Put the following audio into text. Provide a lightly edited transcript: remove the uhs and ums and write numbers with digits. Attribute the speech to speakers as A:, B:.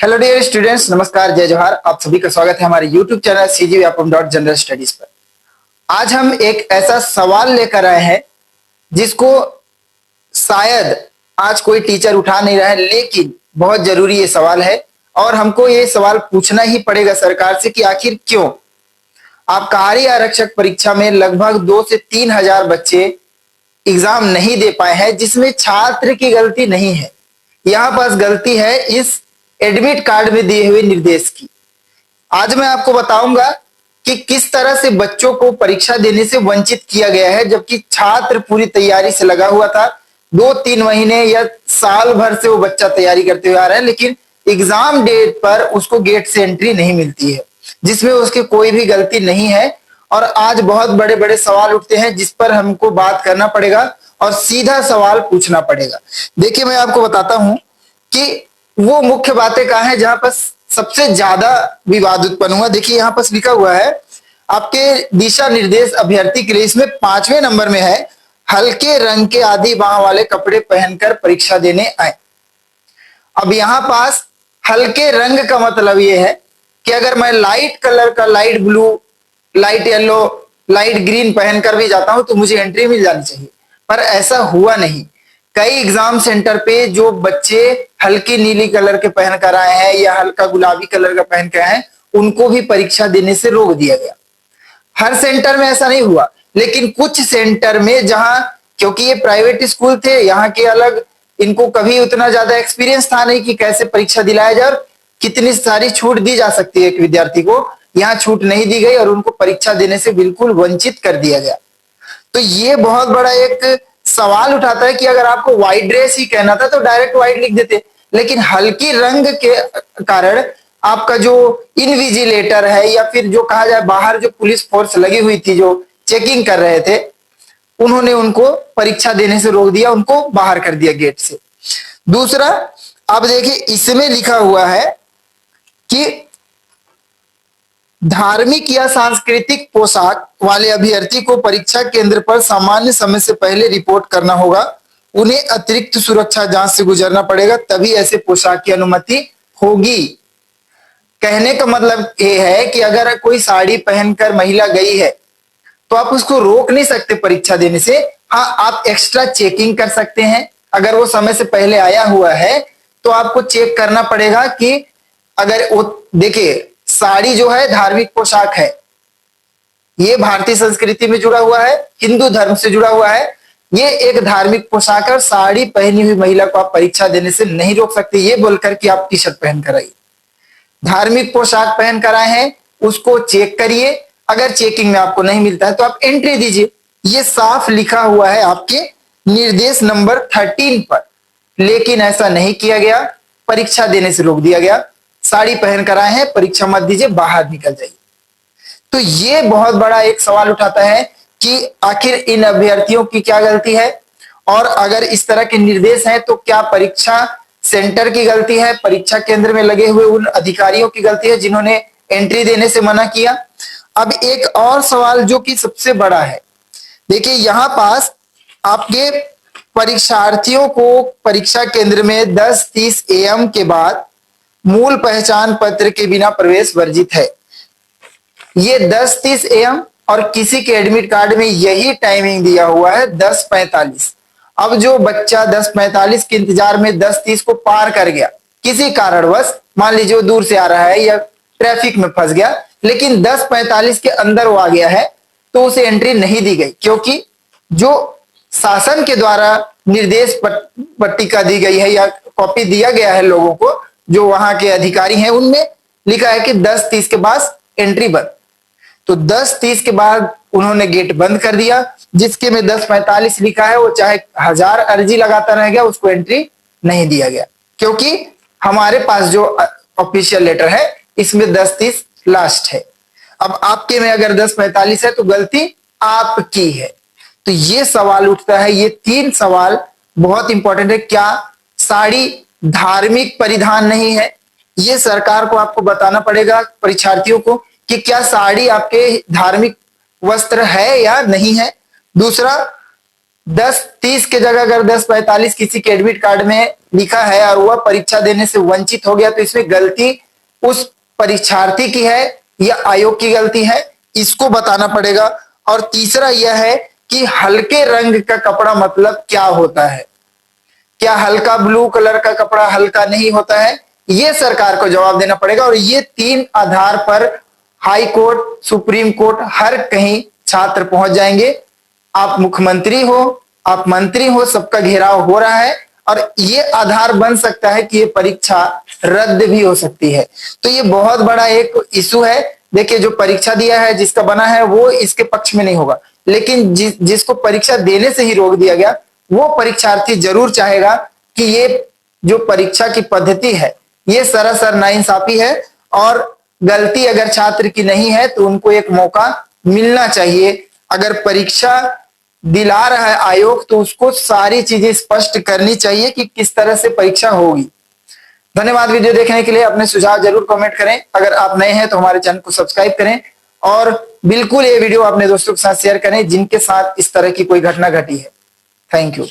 A: Hello dear students, नमस्कार, जय जोहार। आप सभी का स्वागत है हमारे यूट्यूब चैनल CGVAPM.जनरल स्टडीज पर। आज हम एक ऐसा सवाल लेकर आए हैं जिसको शायद आज कोई टीचर उठा नहीं रहा है, लेकिन बहुत जरूरी ये सवाल है और हमको ये सवाल पूछना ही पड़ेगा सरकार से कि आखिर क्यों आबकारी आरक्षक परीक्षा में लगभग 2 से 3 हजार बच्चे एग्जाम नहीं दे पाए हैं, जिसमें छात्र की गलती नहीं है। यहाँ पास गलती है इस एडमिट कार्ड में दिए हुए निर्देश की। आज मैं आपको बताऊंगा कि किस तरह से बच्चों को परीक्षा देने से वंचित किया गया है, जबकि छात्र पूरी तैयारी से लगा हुआ था। 2-3 महीने या साल भर से वो बच्चा तैयारी करते हुए आ रहा है, लेकिन एग्जाम डेट पर उसको गेट से एंट्री नहीं मिलती है, जिसमें उसकी कोई भी गलती नहीं है। और आज बहुत बड़े बड़े सवाल उठते हैं जिस पर हमको बात करना पड़ेगा और सीधा सवाल पूछना पड़ेगा। देखिए, मैं आपको बताता हूं कि वो मुख्य बातें कहाँ हैं जहां पर सबसे ज्यादा विवाद उत्पन्न हुआ। देखिए, यहाँ पर लिखा हुआ है आपके दिशा निर्देश अभ्यर्थी के लिए, इसमें 5वें नंबर में है, हल्के रंग के आधी बाह वाले कपड़े पहनकर परीक्षा देने आए। अब यहाँ पास हल्के रंग का मतलब ये है कि अगर मैं लाइट कलर का, light blue, light yellow, light green पहनकर भी जाता हूं तो मुझे एंट्री मिल जानी चाहिए, पर ऐसा हुआ नहीं। कई एग्जाम सेंटर पे जो बच्चे हल्की नीली कलर के पहन कर आए हैं या हल्का गुलाबी कलर का पहन कर आए हैं, उनको भी परीक्षा देने से रोक दिया गया। हर सेंटर में ऐसा नहीं हुआ, लेकिन कुछ सेंटर में जहां, क्योंकि ये प्राइवेट स्कूल थे, यहाँ के अलग, इनको कभी उतना ज्यादा एक्सपीरियंस था नहीं कि कैसे परीक्षा दिलाया जाए और कितनी सारी छूट दी जा सकती है एक विद्यार्थी को। यहाँ छूट नहीं दी गई और उनको परीक्षा देने से बिल्कुल वंचित कर दिया गया। तो ये बहुत बड़ा एक सवाल उठाता है कि अगर आपको व्हाइट ड्रेस ही कहना था तो डायरेक्ट व्हाइट लिख देते, लेकिन हल्की रंग के कारण आपका जो इनविजिलेटर है या फिर जो कहा जाए बाहर जो पुलिस फोर्स लगी हुई थी जो चेकिंग कर रहे थे, उन्होंने उनको परीक्षा देने से रोक दिया, उनको बाहर कर दिया गेट से। दूसरा, अब देखिए, इसमें लिखा हुआ है कि धार्मिक या सांस्कृतिक पोशाक वाले अभ्यर्थी को परीक्षा केंद्र पर सामान्य समय से पहले रिपोर्ट करना होगा। उन्हें अतिरिक्त सुरक्षा जांच से गुजरना पड़ेगा, तभी ऐसे पोशाक की अनुमति होगी। कहने का मतलब ये है कि अगर कोई साड़ी पहनकर महिला गई है तो आप उसको रोक नहीं सकते परीक्षा देने से। हाँ, आप एक्स्ट्रा चेकिंग कर सकते हैं। अगर वो समय से पहले आया हुआ है तो आपको चेक करना पड़ेगा कि अगर वो, देखिए, साड़ी जो है धार्मिक पोशाक है, ये भारतीय संस्कृति में जुड़ा हुआ है, हिंदू धर्म से जुड़ा हुआ है, ये एक धार्मिक पोशाक है। साड़ी पहनी हुई महिला को आप परीक्षा देने से नहीं रोक सकते ये बोलकर कि आप टी शर्ट पहन कर आइए। धार्मिक पोशाक पहन कर आए हैं, उसको चेक करिए। अगर चेकिंग में आपको नहीं मिलता है तो आप एंट्री दीजिए। ये साफ लिखा हुआ है आपके निर्देश नंबर 13 पर, लेकिन ऐसा नहीं किया गया, परीक्षा देने से रोक दिया गया। साड़ी पहन कर आए हैं, परीक्षा मत दीजिए, बाहर निकल जाइए। तो ये बहुत बड़ा एक सवाल उठाता है कि आखिर इन अभ्यर्थियों की क्या गलती है, और अगर इस तरह के निर्देश हैं तो क्या परीक्षा सेंटर की गलती है, परीक्षा केंद्र में लगे हुए उन अधिकारियों की गलती है जिन्होंने एंट्री देने से मना किया। अब एक और सवाल जो कि सबसे बड़ा है, देखिए, यहां पास आपके परीक्षार्थियों को परीक्षा केंद्र में 10:30 AM के बाद मूल पहचान पत्र के बिना प्रवेश वर्जित है। ये 10:30 AM और किसी के एडमिट कार्ड में यही टाइमिंग दिया हुआ है 10:45। अब जो बच्चा 10:45 के इंतजार में 10:30 को पार कर गया, किसी कारणवश, मान लीजिए वो दूर से आ रहा है या ट्रैफिक में फंस गया, लेकिन 10:45 के अंदर वो आ गया है, तो उसे एंट्री नहीं दी गई, क्योंकि जो शासन के द्वारा निर्देश पट्टिका दी गई है या कॉपी दिया गया है लोगों को, जो वहां के अधिकारी हैं, उनमें लिखा है कि 10:30 के बाद एंट्री बंद। तो 10:30 के बाद उन्होंने गेट बंद कर दिया। जिसके में 10:45 लिखा है वो चाहे 1000 अर्जी लगाता रह गया, उसको एंट्री नहीं दिया गया, क्योंकि हमारे पास जो ऑफिशियल लेटर है इसमें 10:30 लास्ट है। अब आपके में अगर 10:45 है तो गलती आपकी है। तो ये सवाल उठता है, ये 3 सवाल बहुत इंपॉर्टेंट है। क्या साड़ी धार्मिक परिधान नहीं है? ये सरकार को आपको बताना पड़ेगा, परीक्षार्थियों को, कि क्या साड़ी आपके धार्मिक वस्त्र है या नहीं है। दूसरा, 10:30 के जगह अगर 10:45 किसी के एडमिट कार्ड में लिखा है और वह परीक्षा देने से वंचित हो गया, तो इसमें गलती उस परीक्षार्थी की है या आयोग की गलती है, इसको बताना पड़ेगा। और तीसरा यह है कि हल्के रंग का कपड़ा मतलब क्या होता है, क्या हल्का ब्लू कलर का कपड़ा हल्का नहीं होता है, ये सरकार को जवाब देना पड़ेगा। और ये 3 आधार पर हाई कोर्ट, सुप्रीम कोर्ट, हर कहीं छात्र पहुंच जाएंगे। आप मुख्यमंत्री हो, आप मंत्री हो, सबका घेराव हो रहा है और ये आधार बन सकता है कि ये परीक्षा रद्द भी हो सकती है। तो ये बहुत बड़ा एक इशू है। देखिए, जो परीक्षा दिया है, जिसका बना है, वो इसके पक्ष में नहीं होगा, लेकिन जिसको परीक्षा देने से ही रोक दिया गया, वो परीक्षार्थी जरूर चाहेगा कि ये जो परीक्षा की पद्धति है, ये सरासर नाइंसाफी है और गलती अगर छात्र की नहीं है तो उनको एक मौका मिलना चाहिए। अगर परीक्षा दिला रहा है आयोग तो उसको सारी चीजें स्पष्ट करनी चाहिए कि किस तरह से परीक्षा होगी। धन्यवाद वीडियो देखने के लिए। अपने सुझाव जरूर कमेंट करें। अगर आप नए हैं तो हमारे चैनल को सब्सक्राइब करें और बिल्कुल ये वीडियो अपने दोस्तों के साथ शेयर करें जिनके साथ इस तरह की कोई घटना घटी है। Thank you.